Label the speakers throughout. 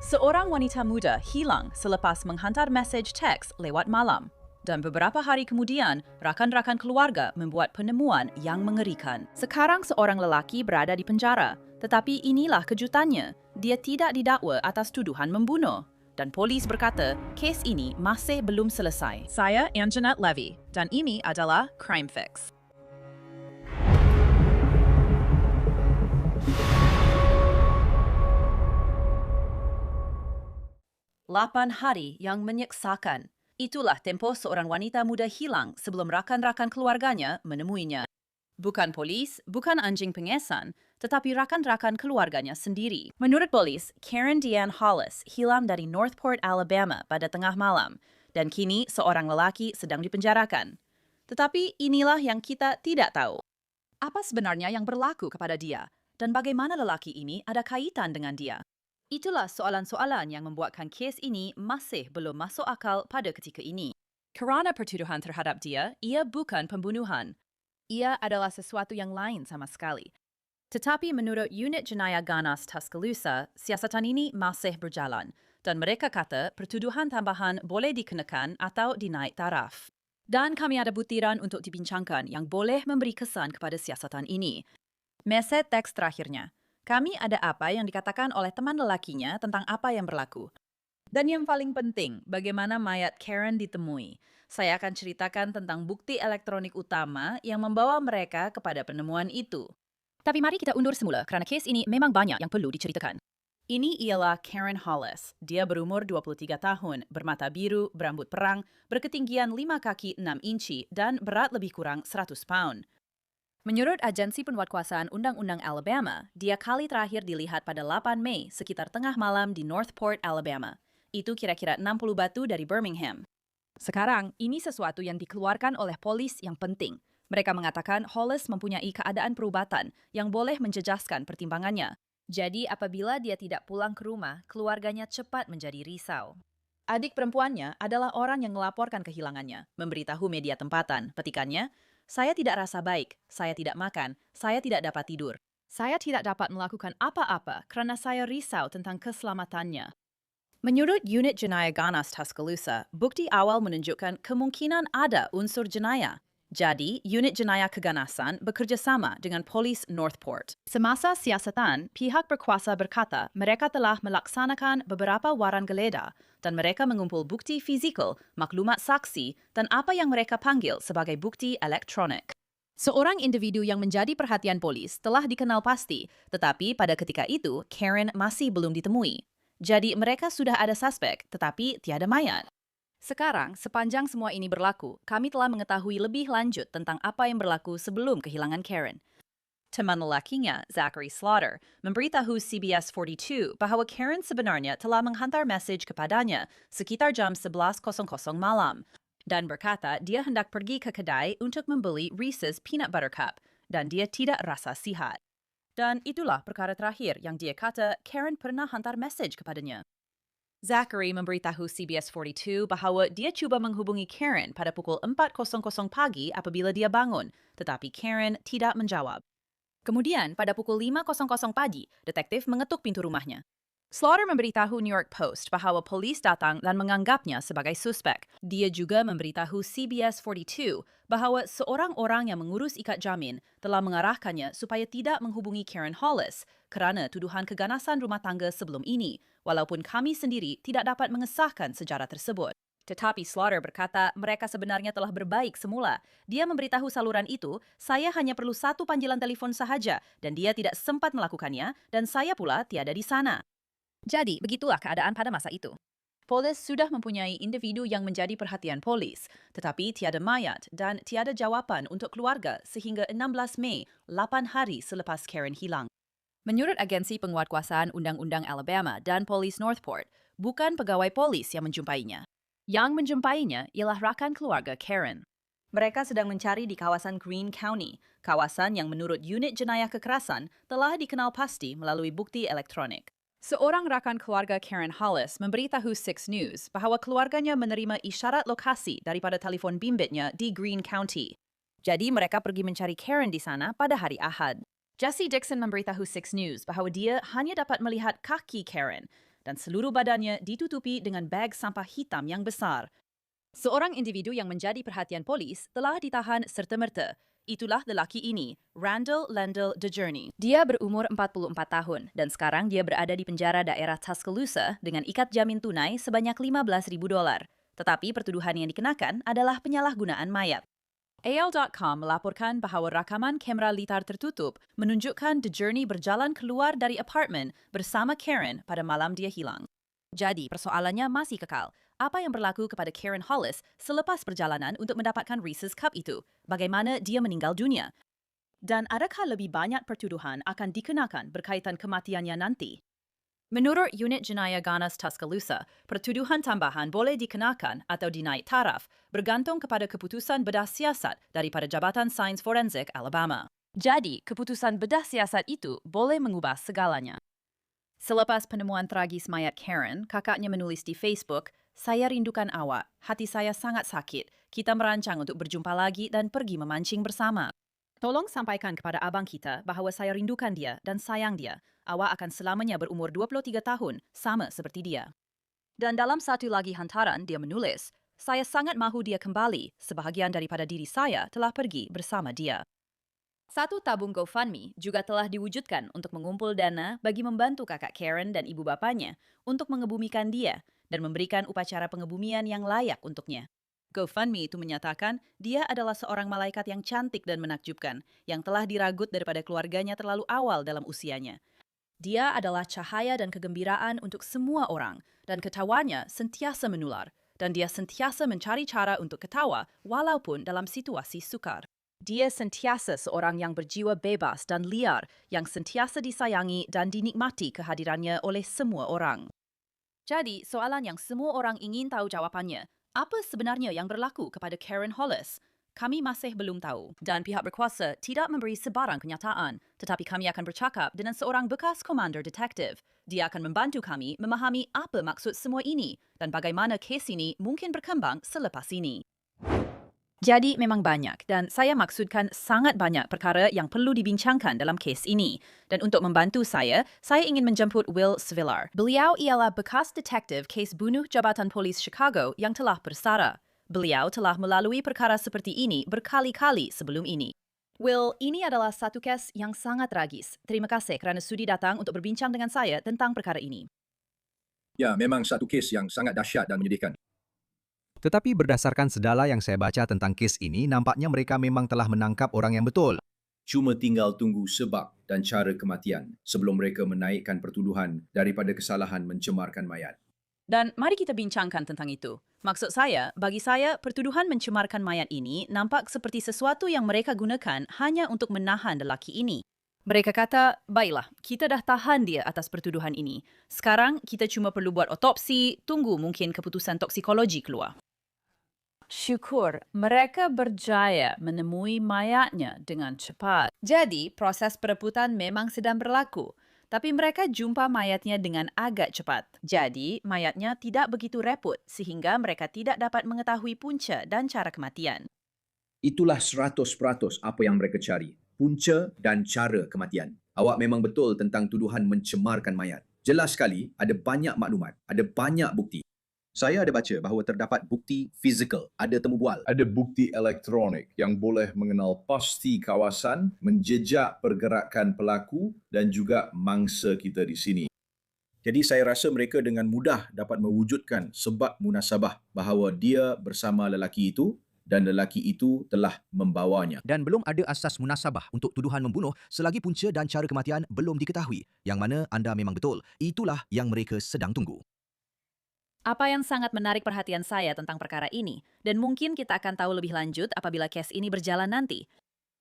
Speaker 1: Seorang wanita muda hilang selepas menghantar mesej teks lewat malam. Dan beberapa hari kemudian, rakan-rakan keluarga membuat penemuan yang mengerikan. Sekarang seorang lelaki berada di penjara, tetapi inilah kejutannya. Dia tidak didakwa atas tuduhan membunuh. Dan polis berkata, kes ini masih belum selesai. Saya Anjanette Levy, dan ini adalah Crime Fix. Lapan hari yang menyeksakan. Itulah tempoh seorang wanita muda hilang sebelum rakan-rakan keluarganya menemuinya. Bukan polis, bukan anjing pengesan, tetapi rakan-rakan keluarganya sendiri. Menurut polis, Karen Deanne Hollis hilang dari Northport, Alabama pada tengah malam, dan kini seorang lelaki sedang dipenjarakan. Tetapi inilah yang kita tidak tahu. Apa sebenarnya yang berlaku kepada dia, dan bagaimana lelaki ini ada kaitan dengan dia? Itulah soalan-soalan yang membuatkan kes ini masih belum masuk akal pada ketika ini. Kerana pertuduhan terhadap dia, ia bukan pembunuhan. Ia adalah sesuatu yang lain sama sekali. Tetapi menurut Unit Jenayah Ganas Tuscaloosa, siasatan ini masih berjalan dan mereka kata pertuduhan tambahan boleh dikenakan atau dinaik taraf. Dan kami ada butiran untuk dibincangkan yang boleh memberi kesan kepada siasatan ini. Mesej teks terakhirnya. Kami ada apa yang dikatakan oleh teman lelakinya tentang apa yang berlaku. Dan yang paling penting, bagaimana mayat Karen ditemui. Saya akan ceritakan tentang bukti elektronik utama yang membawa mereka kepada penemuan itu. Tapi mari kita undur semula kerana kes ini memang banyak yang perlu diceritakan. Ini ialah Karen Hollis. Dia berumur 23 tahun, bermata biru, berambut perang, berketinggian 5 kaki 6 inci dan berat lebih kurang 100 pound. Menurut Agensi Penguatkuasaan Undang-Undang Alabama, dia kali terakhir dilihat pada 8 Mei sekitar tengah malam di Northport, Alabama. Itu kira-kira 60 batu dari Birmingham. Sekarang, ini sesuatu yang dikeluarkan oleh polis yang penting. Mereka mengatakan Hollis mempunyai keadaan perubatan yang boleh menjejaskan pertimbangannya. Jadi, apabila dia tidak pulang ke rumah, keluarganya cepat menjadi risau. Adik perempuannya adalah orang yang melaporkan kehilangannya, memberitahu media tempatan. Petikannya, saya tidak rasa baik, saya tidak makan, saya tidak dapat tidur. Saya tidak dapat melakukan apa-apa kerana saya risau tentang keselamatannya. Menurut Unit Jenayah Ganas Tuscaloosa, bukti awal menunjukkan kemungkinan ada unsur jenayah. Jadi, Unit Jenayah Keganasan bekerjasama dengan polis Northport. Semasa siasatan, pihak berkuasa berkata mereka telah melaksanakan beberapa waran geledah dan mereka mengumpul bukti fizikal, maklumat saksi dan apa yang mereka panggil sebagai bukti elektronik. Seorang individu yang menjadi perhatian polis telah dikenal pasti, tetapi pada ketika itu Karen masih belum ditemui. Jadi mereka sudah ada suspek, tetapi tiada mayat. Sekarang, sepanjang semua ini berlaku, kami telah mengetahui lebih lanjut tentang apa yang berlaku sebelum kehilangan Karen. Teman lelakinya, Zachary Slaughter, memberitahu CBS 42 bahawa Karen sebenarnya telah menghantar mesej kepadanya sekitar jam 11.00 malam dan berkata dia hendak pergi ke kedai untuk membeli Reese's Peanut Butter Cup dan dia tidak rasa sihat. Dan itulah perkara terakhir yang dia kata Karen pernah hantar mesej kepadanya. Zachary memberitahu CBS 42 bahawa dia cuba menghubungi Karen pada pukul 4.00 pagi apabila dia bangun, tetapi Karen tidak menjawab. Kemudian, pada pukul 5.00 pagi, detektif mengetuk pintu rumahnya. Slaughter memberitahu New York Post bahawa polis datang dan menganggapnya sebagai suspek. Dia juga memberitahu CBS 42 bahawa seorang orang yang mengurus ikat jamin telah mengarahkannya supaya tidak menghubungi Karen Hollis kerana tuduhan keganasan rumah tangga sebelum ini, walaupun kami sendiri tidak dapat mengesahkan sejarah tersebut. Tetapi Slaughter berkata mereka sebenarnya telah berbaik semula. Dia memberitahu saluran itu, saya hanya perlu satu panggilan telefon sahaja dan dia tidak sempat melakukannya dan saya pula tiada di sana. Jadi, begitulah keadaan pada masa itu. Polis sudah mempunyai individu yang menjadi perhatian polis, tetapi tiada mayat dan tiada jawapan untuk keluarga sehingga 16 Mei, 8 hari selepas Karen hilang. Menurut Agensi Penguatkuasaan Undang-Undang Alabama dan Polis Northport, bukan pegawai polis yang menjumpainya. Yang menjumpainya ialah rakan keluarga Karen. Mereka sedang mencari di kawasan Greene County, kawasan yang menurut Unit Jenayah Kekerasan telah dikenal pasti melalui bukti elektronik. Seorang rakan keluarga Karen Hollis memberitahu Six News bahawa keluarganya menerima isyarat lokasi daripada telefon bimbitnya di Greene County. Jadi mereka pergi mencari Karen di sana pada hari Ahad. Jesse Dixon memberitahu Six News bahawa dia hanya dapat melihat kaki Karen dan seluruh badannya ditutupi dengan beg sampah hitam yang besar. Seorang individu yang menjadi perhatian polis telah ditahan serta-merta. Itulah lelaki ini, Randall Lendl DeJourney. Dia berumur 44 tahun dan sekarang dia berada di penjara daerah Tuscaloosa dengan ikat jamin tunai sebanyak $15,000. Tetapi pertuduhan yang dikenakan adalah penyalahgunaan mayat. AL.com melaporkan bahawa rakaman kamera litar tertutup menunjukkan DeJourney berjalan keluar dari apartemen bersama Karen pada malam dia hilang. Jadi, persoalannya masih kekal. Apa yang berlaku kepada Karen Hollis selepas perjalanan untuk mendapatkan Reese's Cup itu? Bagaimana dia meninggal dunia? Dan adakah lebih banyak pertuduhan akan dikenakan berkaitan kematiannya nanti? Menurut Unit Jenayah Ganas Tuscaloosa, pertuduhan tambahan boleh dikenakan atau dinaik taraf bergantung kepada keputusan bedah siasat daripada Jabatan Sains Forensik Alabama. Jadi, keputusan bedah siasat itu boleh mengubah segalanya. Selepas penemuan tragis mayat Karen, kakaknya menulis di Facebook, "Saya rindukan awak. Hati saya sangat sakit. Kita merancang untuk berjumpa lagi dan pergi memancing bersama. Tolong sampaikan kepada abang kita bahawa saya rindukan dia dan sayang dia. Awak akan selamanya berumur 23 tahun, sama seperti dia." Dan dalam satu lagi hantaran, dia menulis, "Saya sangat mahu dia kembali. Sebahagian daripada diri saya telah pergi bersama dia." Satu tabung GoFundMe juga telah diwujudkan untuk mengumpul dana bagi membantu kakak Karen dan ibu bapanya untuk mengebumikan dia dan memberikan upacara pengebumian yang layak untuknya. GoFundMe itu menyatakan dia adalah seorang malaikat yang cantik dan menakjubkan yang telah diragut daripada keluarganya terlalu awal dalam usianya. Dia adalah cahaya dan kegembiraan untuk semua orang dan ketawanya sentiasa menular dan dia sentiasa mencari cara untuk ketawa walaupun dalam situasi sukar. Dia sentiasa seorang yang berjiwa bebas dan liar, yang sentiasa disayangi dan dinikmati kehadirannya oleh semua orang. Jadi, soalan yang semua orang ingin tahu jawapannya, apa sebenarnya yang berlaku kepada Karen Hollis? Kami masih belum tahu, dan pihak berkuasa tidak memberi sebarang kenyataan, tetapi kami akan bercakap dengan seorang bekas komander detektif. Dia akan membantu kami memahami apa maksud semua ini dan bagaimana kes ini mungkin berkembang selepas ini. Jadi memang banyak dan saya maksudkan sangat banyak perkara yang perlu dibincangkan dalam kes ini. Dan untuk membantu saya ingin menjemput Will Svillar. Beliau ialah bekas detektif kes bunuh Jabatan Polis Chicago yang telah bersara. Beliau telah melalui perkara seperti ini berkali-kali sebelum ini. Will, ini adalah satu kes yang sangat tragis. Terima kasih kerana sudi datang untuk berbincang dengan saya tentang perkara ini.
Speaker 2: Ya, memang satu kes yang sangat dahsyat dan menyedihkan.
Speaker 3: Tetapi berdasarkan segala yang saya baca tentang kes ini, nampaknya mereka memang telah menangkap orang yang betul.
Speaker 2: Cuma tinggal tunggu sebab dan cara kematian sebelum mereka menaikkan pertuduhan daripada kesalahan mencemarkan mayat.
Speaker 1: Dan mari kita bincangkan tentang itu. Maksud saya, bagi saya, pertuduhan mencemarkan mayat ini nampak seperti sesuatu yang mereka gunakan hanya untuk menahan lelaki ini. Mereka kata, baiklah, kita dah tahan dia atas pertuduhan ini. Sekarang kita cuma perlu buat otopsi, tunggu mungkin keputusan toksikologi keluar. Syukur, mereka berjaya menemui mayatnya dengan cepat. Jadi, proses perebutan memang sedang berlaku. Tapi mereka jumpa mayatnya dengan agak cepat. Jadi, mayatnya tidak begitu repot sehingga mereka tidak dapat mengetahui punca dan cara kematian.
Speaker 2: Itulah 100% apa yang mereka cari. Punca dan cara kematian. Awak memang betul tentang tuduhan mencemarkan mayat. Jelas sekali, ada banyak maklumat, ada banyak bukti. Saya ada baca bahawa terdapat bukti fizikal, ada temu bual.
Speaker 4: Ada bukti elektronik yang boleh mengenal pasti kawasan, menjejak pergerakan pelaku dan juga mangsa kita di sini.
Speaker 2: Jadi saya rasa mereka dengan mudah dapat mewujudkan sebab munasabah bahawa dia bersama lelaki itu dan lelaki itu telah membawanya.
Speaker 3: Dan belum ada asas munasabah untuk tuduhan membunuh selagi punca dan cara kematian belum diketahui. Yang mana anda memang betul. Itulah yang mereka sedang tunggu.
Speaker 1: Apa yang sangat menarik perhatian saya tentang perkara ini, dan mungkin kita akan tahu lebih lanjut apabila kes ini berjalan nanti.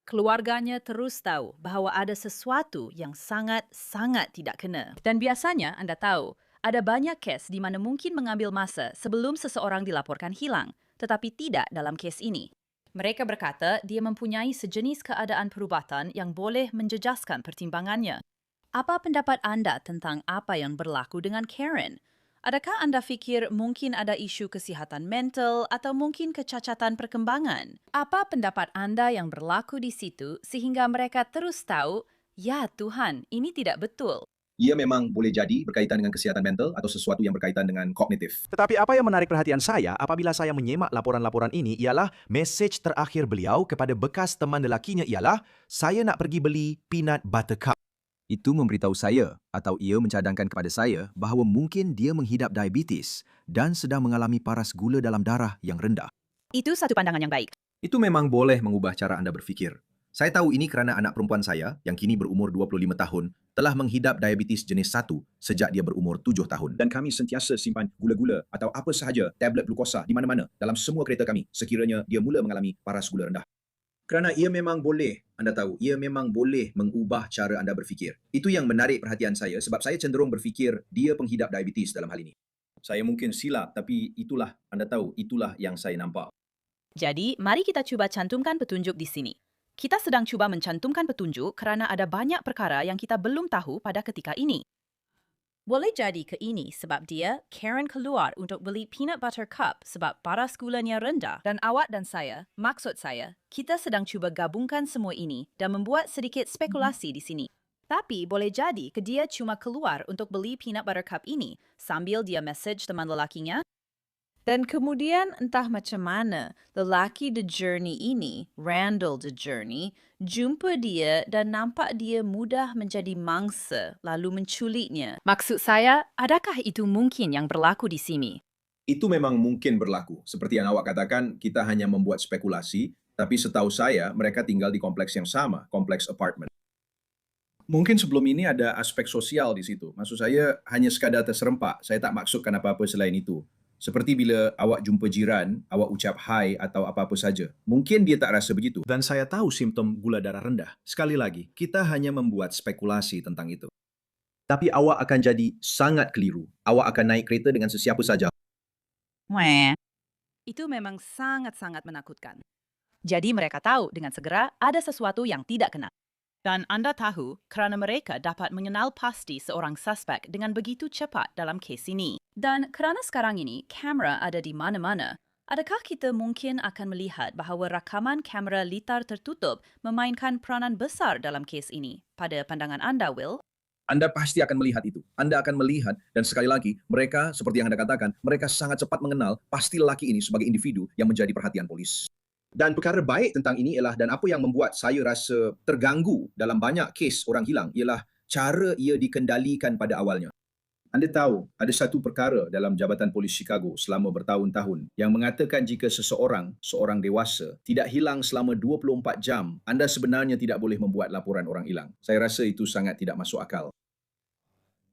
Speaker 1: Keluarganya terus tahu bahawa ada sesuatu yang sangat-sangat tidak kena. Dan biasanya anda tahu, ada banyak kes di mana mungkin mengambil masa sebelum seseorang dilaporkan hilang, tetapi tidak dalam kes ini. Mereka berkata dia mempunyai sejenis keadaan perubatan yang boleh menjejaskan pertimbangannya. Apa pendapat anda tentang apa yang berlaku dengan Karen? Adakah anda fikir mungkin ada isu kesihatan mental atau mungkin kecacatan perkembangan? Apa pendapat anda yang berlaku di situ sehingga mereka terus tahu, ya Tuhan, ini tidak betul?
Speaker 2: Ia memang boleh jadi berkaitan dengan kesihatan mental atau sesuatu yang berkaitan dengan kognitif.
Speaker 3: Tetapi apa yang menarik perhatian saya apabila saya menyemak laporan-laporan ini ialah mesej terakhir beliau kepada bekas teman lelakinya ialah, saya nak pergi beli peanut butter cup. Itu memberitahu saya atau ia mencadangkan kepada saya bahawa mungkin dia menghidap diabetes dan sedang mengalami paras gula dalam darah yang rendah.
Speaker 1: Itu satu pandangan yang baik.
Speaker 2: Itu memang boleh mengubah cara anda berfikir. Saya tahu ini kerana anak perempuan saya yang kini berumur 25 tahun telah menghidap diabetes jenis 1 sejak dia berumur 7 tahun. Dan kami sentiasa simpan gula-gula atau apa sahaja tablet glukosa di mana-mana dalam semua kereta kami sekiranya dia mula mengalami paras gula rendah. Kerana ia memang boleh, anda tahu, ia memang boleh mengubah cara anda berfikir. Itu yang menarik perhatian saya sebab saya cenderung berfikir dia penghidap diabetes dalam hal ini. Saya mungkin silap tapi itulah, anda tahu, itulah yang saya nampak.
Speaker 1: Jadi, mari kita cuba cantumkan petunjuk di sini. Kita sedang cuba mencantumkan petunjuk kerana ada banyak perkara yang kita belum tahu pada ketika ini. Boleh jadi ke ini sebab dia, Karen keluar untuk beli peanut butter cup sebab paras gulanya rendah. Dan awak dan saya, maksud saya, kita sedang cuba gabungkan semua ini dan membuat sedikit spekulasi di sini. Tapi boleh jadi ke dia cuma keluar untuk beli peanut butter cup ini sambil dia message teman lelakinya. Dan kemudian entah macam mana lelaki The Journey ini, Randall The Journey, jumpa dia dan nampak dia mudah menjadi mangsa lalu menculiknya. Maksud saya, adakah itu mungkin yang berlaku di sini?
Speaker 2: Itu memang mungkin berlaku. Seperti yang awak katakan, kita hanya membuat spekulasi, tapi setahu saya mereka tinggal di kompleks yang sama, kompleks apartment. Mungkin sebelum ini ada aspek sosial di situ. Maksud saya hanya sekadar terserempak. Saya tak maksudkan apa-apa selain itu. Seperti bila awak jumpa jiran, awak ucap hai atau apa-apa saja. Mungkin dia tak rasa begitu. Dan saya tahu simptom gula darah rendah. Sekali lagi, kita hanya membuat spekulasi tentang itu. Tapi awak akan jadi sangat keliru. Awak akan naik kereta dengan sesiapa saja.
Speaker 1: Itu memang sangat-sangat menakutkan. Jadi mereka tahu dengan segera ada sesuatu yang tidak kena. Dan anda tahu kerana mereka dapat mengenal pasti seorang suspek dengan begitu cepat dalam kes ini. Dan kerana sekarang ini kamera ada di mana-mana, adakah kita mungkin akan melihat bahawa rakaman kamera litar tertutup memainkan peranan besar dalam kes ini? Pada pandangan anda, Will?
Speaker 2: Anda pasti akan melihat itu. Anda akan melihat dan sekali lagi mereka seperti yang anda katakan, mereka sangat cepat mengenal pasti lelaki ini sebagai individu yang menjadi perhatian polis. Dan perkara baik tentang ini ialah dan apa yang membuat saya rasa terganggu dalam banyak kes orang hilang ialah cara ia dikendalikan pada awalnya. Anda tahu, ada satu perkara dalam Jabatan Polis Chicago selama bertahun-tahun yang mengatakan jika seorang dewasa, tidak hilang selama 24 jam, anda sebenarnya tidak boleh membuat laporan orang hilang. Saya rasa itu sangat tidak masuk akal.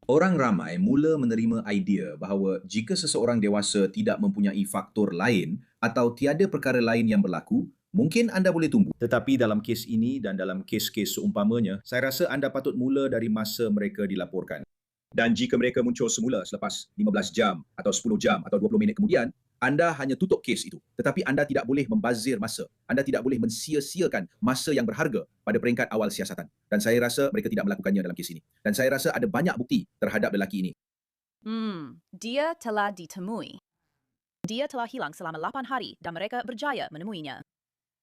Speaker 2: Orang ramai mula menerima idea bahawa jika seseorang dewasa tidak mempunyai faktor lain atau tiada perkara lain yang berlaku, mungkin anda boleh tunggu. Tetapi dalam kes ini dan dalam kes-kes seumpamanya, saya rasa anda patut mula dari masa mereka dilaporkan. Dan jika mereka muncul semula selepas 15 jam atau 10 jam atau 20 minit kemudian, anda hanya tutup kes itu. Tetapi anda tidak boleh membazir masa. Anda tidak boleh mensia-siakan masa yang berharga pada peringkat awal siasatan. Dan saya rasa mereka tidak melakukannya dalam kes ini. Dan saya rasa ada banyak bukti terhadap lelaki ini.
Speaker 1: Dia telah ditemui. Dia telah hilang selama 8 hari dan mereka berjaya menemuinya.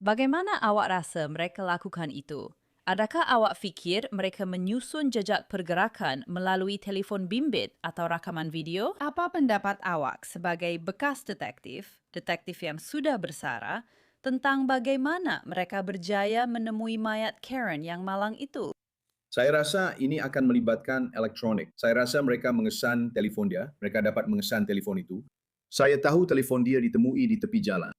Speaker 1: Bagaimana awak rasa mereka lakukan itu? Adakah awak fikir mereka menyusun jejak pergerakan melalui telefon bimbit atau rakaman video? Apa pendapat awak sebagai bekas detektif yang sudah bersara, tentang bagaimana mereka berjaya menemui mayat Karen yang malang itu?
Speaker 2: Saya rasa ini akan melibatkan elektronik. Saya rasa mereka mengesan telefon dia. Mereka dapat mengesan telefon itu. Saya tahu telefon dia ditemui di tepi jalan.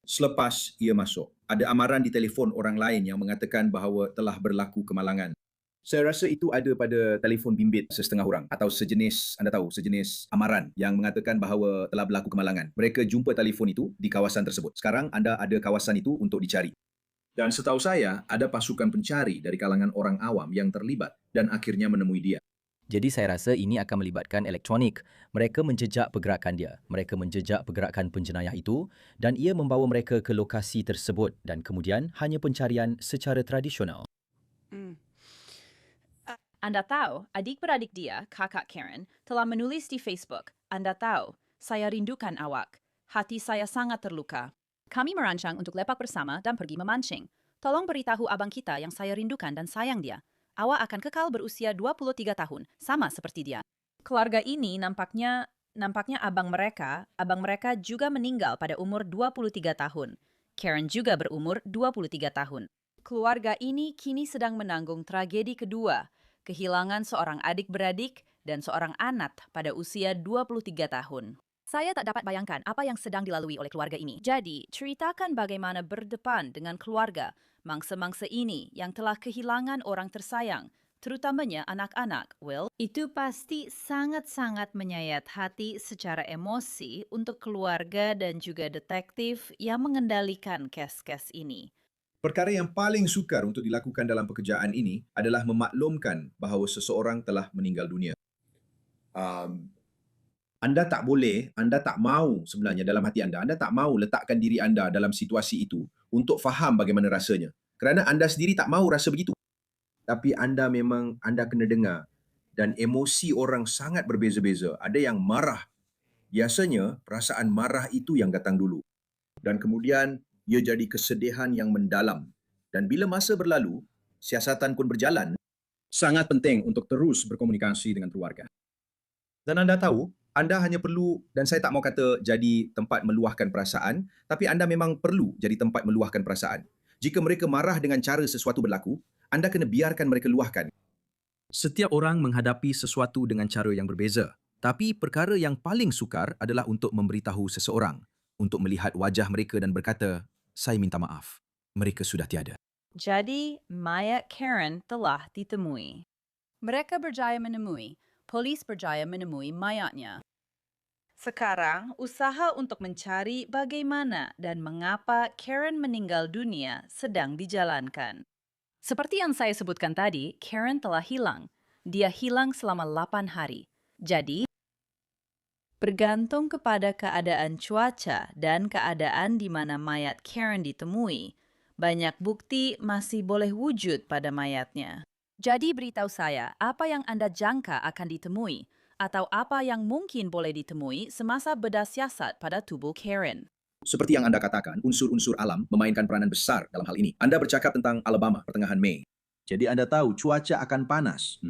Speaker 2: Selepas ia masuk, ada amaran di telefon orang lain yang mengatakan bahawa telah berlaku kemalangan. Saya rasa itu ada pada telefon bimbit sesetengah orang atau sejenis, anda tahu, sejenis amaran yang mengatakan bahawa telah berlaku kemalangan. Mereka jumpa telefon itu di kawasan tersebut. Sekarang anda ada kawasan itu untuk dicari. Dan setahu saya, ada pasukan pencari dari kalangan orang awam yang terlibat dan akhirnya menemui dia.
Speaker 5: Jadi saya rasa ini akan melibatkan elektronik. Mereka menjejak pergerakan dia. Mereka menjejak pergerakan penjenayah itu dan ia membawa mereka ke lokasi tersebut dan kemudian hanya pencarian secara tradisional.
Speaker 1: Anda tahu, adik-beradik dia, kakak Karen, telah menulis di Facebook, Anda tahu, saya rindukan awak. Hati saya sangat terluka. Kami merancang untuk lepak bersama dan pergi memancing. Tolong beritahu abang kita yang saya rindukan dan sayang dia. awak akan kekal berusia 23 tahun, sama seperti dia. Keluarga ini nampaknya abang mereka juga meninggal pada umur 23 tahun. Karen juga berumur 23 tahun. Keluarga ini kini sedang menanggung tragedi kedua, kehilangan seorang adik-beradik dan seorang anak pada usia 23 tahun. Saya tak dapat bayangkan apa yang sedang dilalui oleh keluarga ini. Jadi, ceritakan bagaimana berdepan dengan keluarga mangsa-mangsa ini yang telah kehilangan orang tersayang, terutamanya anak-anak, Will. Itu pasti sangat-sangat menyayat hati secara emosi untuk keluarga dan juga detektif yang mengendalikan kes-kes ini.
Speaker 2: Perkara yang paling sukar untuk dilakukan dalam pekerjaan ini adalah memaklumkan bahawa seseorang telah meninggal dunia. Anda tak boleh, anda tak mahu sebenarnya dalam hati anda tak mahu letakkan diri anda dalam situasi itu untuk faham bagaimana rasanya. Kerana anda sendiri tak mahu rasa begitu. Tapi anda kena dengar dan emosi orang sangat berbeza-beza. Ada yang marah. Biasanya perasaan marah itu yang datang dulu. Dan kemudian ia jadi kesedihan yang mendalam. Dan bila masa berlalu, siasatan pun berjalan. Sangat penting untuk terus berkomunikasi dengan keluarga. Dan anda tahu, anda hanya perlu, dan saya tak mau kata jadi tempat meluahkan perasaan, tapi anda memang perlu jadi tempat meluahkan perasaan. Jika mereka marah dengan cara sesuatu berlaku, anda kena biarkan mereka luahkan.
Speaker 3: Setiap orang menghadapi sesuatu dengan cara yang berbeza. Tapi perkara yang paling sukar adalah untuk memberitahu seseorang, untuk melihat wajah mereka dan berkata, saya minta maaf, mereka sudah tiada.
Speaker 1: Jadi, mayat Karen telah ditemui. Mereka berjaya menemui, polis berjaya menemui mayatnya. Sekarang, usaha untuk mencari bagaimana dan mengapa Karen meninggal dunia sedang dijalankan. Seperti yang saya sebutkan tadi, Karen telah hilang. Dia hilang selama 8 hari. Jadi, bergantung kepada keadaan cuaca dan keadaan di mana mayat Karen ditemui, banyak bukti masih boleh wujud pada mayatnya. Jadi beritahu saya apa yang anda jangka akan ditemui atau apa yang mungkin boleh ditemui semasa bedah siasat pada tubuh Karen.
Speaker 2: Seperti yang anda katakan, unsur-unsur alam memainkan peranan besar dalam hal ini. Anda bercakap tentang Alabama pertengahan Mei. Jadi anda tahu cuaca akan panas.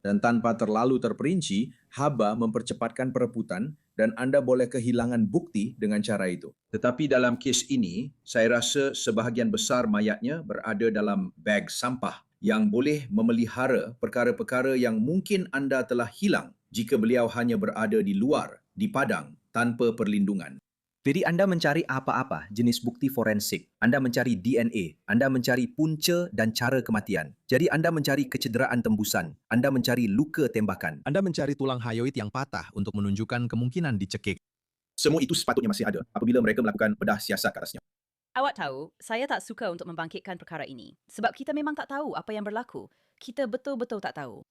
Speaker 2: Dan tanpa terlalu terperinci, haba mempercepatkan perebutan dan anda boleh kehilangan bukti dengan cara itu. Tetapi dalam kes ini, saya rasa sebahagian besar mayatnya berada dalam beg sampah yang boleh memelihara perkara-perkara yang mungkin anda telah hilang jika beliau hanya berada di luar, di padang, tanpa perlindungan.
Speaker 3: Jadi anda mencari apa-apa jenis bukti forensik. Anda mencari DNA. Anda mencari punca dan cara kematian. Jadi anda mencari kecederaan tembusan. Anda mencari luka tembakan. Anda mencari tulang hyoid yang patah untuk menunjukkan kemungkinan dicekik.
Speaker 2: Semua itu sepatutnya masih ada apabila mereka melakukan bedah siasat ke atasnya.
Speaker 1: Awak tahu, saya tak suka untuk membangkitkan perkara ini. Sebab kita memang tak tahu apa yang berlaku. Kita betul-betul tak tahu.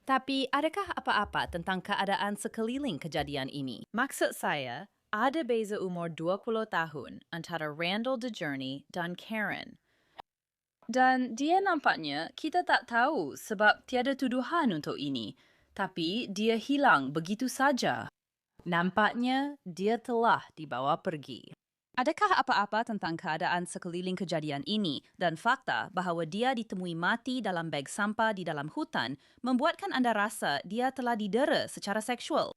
Speaker 1: Tapi adakah apa-apa tentang keadaan sekeliling kejadian ini? Maksud saya, ada beza umur 20 tahun antara Randall DeJourney dan Karen. Dan dia nampaknya kita tak tahu sebab tiada tuduhan untuk ini. Tapi dia hilang begitu saja. Nampaknya dia telah dibawa pergi. Adakah apa-apa tentang keadaan sekeliling kejadian ini dan fakta bahawa dia ditemui mati dalam beg sampah di dalam hutan membuatkan anda rasa dia telah didera secara seksual?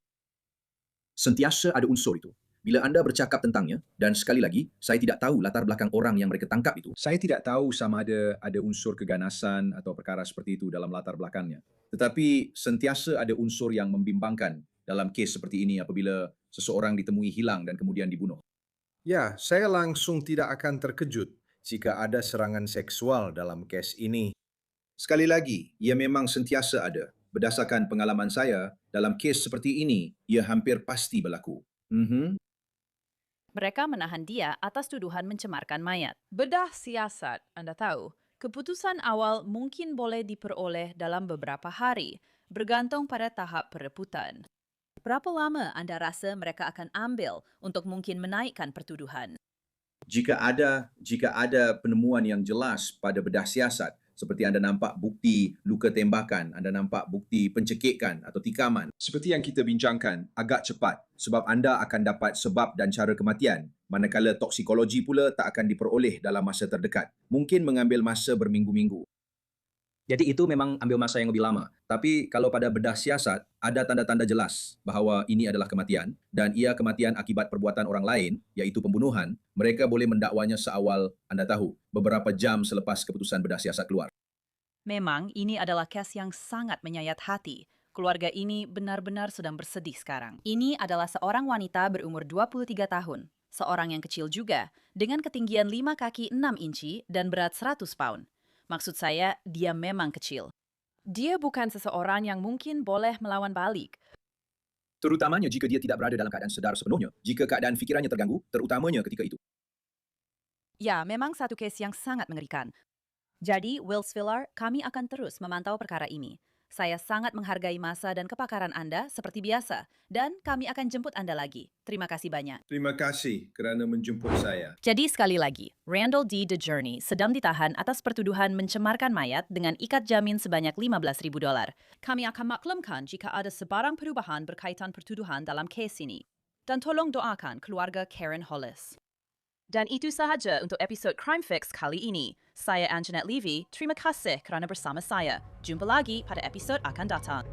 Speaker 2: Sentiasa ada unsur itu. Bila anda bercakap tentangnya, dan sekali lagi, saya tidak tahu latar belakang orang yang mereka tangkap itu. Saya tidak tahu sama ada unsur keganasan atau perkara seperti itu dalam latar belakangnya. Tetapi sentiasa ada unsur yang membimbangkan dalam kes seperti ini apabila seseorang ditemui hilang dan kemudian dibunuh.
Speaker 4: Ya, saya langsung tidak akan terkejut jika ada serangan seksual dalam kes ini.
Speaker 2: Sekali lagi, ia memang sentiasa ada. Berdasarkan pengalaman saya, dalam kes seperti ini, ia hampir pasti berlaku.
Speaker 1: Mereka menahan dia atas tuduhan mencemarkan mayat. Bedah siasat, anda tahu. Keputusan awal mungkin boleh diperoleh dalam beberapa hari, bergantung pada tahap perebutan. Berapa lama anda rasa mereka akan ambil untuk mungkin menaikkan pertuduhan?
Speaker 2: Jika ada penemuan yang jelas pada bedah siasat, seperti anda nampak bukti luka tembakan, anda nampak bukti pencekikan atau tikaman. Seperti yang kita bincangkan, agak cepat sebab anda akan dapat sebab dan cara kematian, manakala toksikologi pula tak akan diperoleh dalam masa terdekat. Mungkin mengambil masa berminggu-minggu. Jadi itu memang ambil masa yang lebih lama. Tapi kalau pada bedah siasat, ada tanda-tanda jelas bahawa ini adalah kematian dan ia kematian akibat perbuatan orang lain, iaitu pembunuhan, mereka boleh mendakwanya seawal, anda tahu, beberapa jam selepas keputusan bedah siasat keluar.
Speaker 1: Memang ini adalah kes yang sangat menyayat hati. Keluarga ini benar-benar sedang bersedih sekarang. Ini adalah seorang wanita berumur 23 tahun. Seorang yang kecil juga, dengan ketinggian 5 kaki 6 inci dan berat 100 pound. Maksud saya, dia memang kecil. Dia bukan seseorang yang mungkin boleh melawan balik.
Speaker 2: Terutamanya jika dia tidak berada dalam keadaan sedar sepenuhnya, jika keadaan fikirannya terganggu, terutamanya ketika itu.
Speaker 1: Ya, memang satu kes yang sangat mengerikan. Jadi, Wills Villar, kami akan terus memantau perkara ini. Saya sangat menghargai masa dan kepakaran Anda seperti biasa, dan kami akan jemput Anda lagi. Terima kasih banyak.
Speaker 4: Terima kasih kerana menjemput saya.
Speaker 1: Jadi sekali lagi, Randall D. DeJourney sedang ditahan atas pertuduhan mencemarkan mayat dengan ikat jamin sebanyak $15,000. Kami akan maklumkan jika ada sebarang perubahan berkaitan pertuduhan dalam kes ini. Dan tolong doakan keluarga Karen Hollis. Dan itu sahaja untuk episod Crime Fix kali ini. Saya Anjanette Levy, terima kasih kerana bersama saya. Jumpa lagi pada episod akan datang.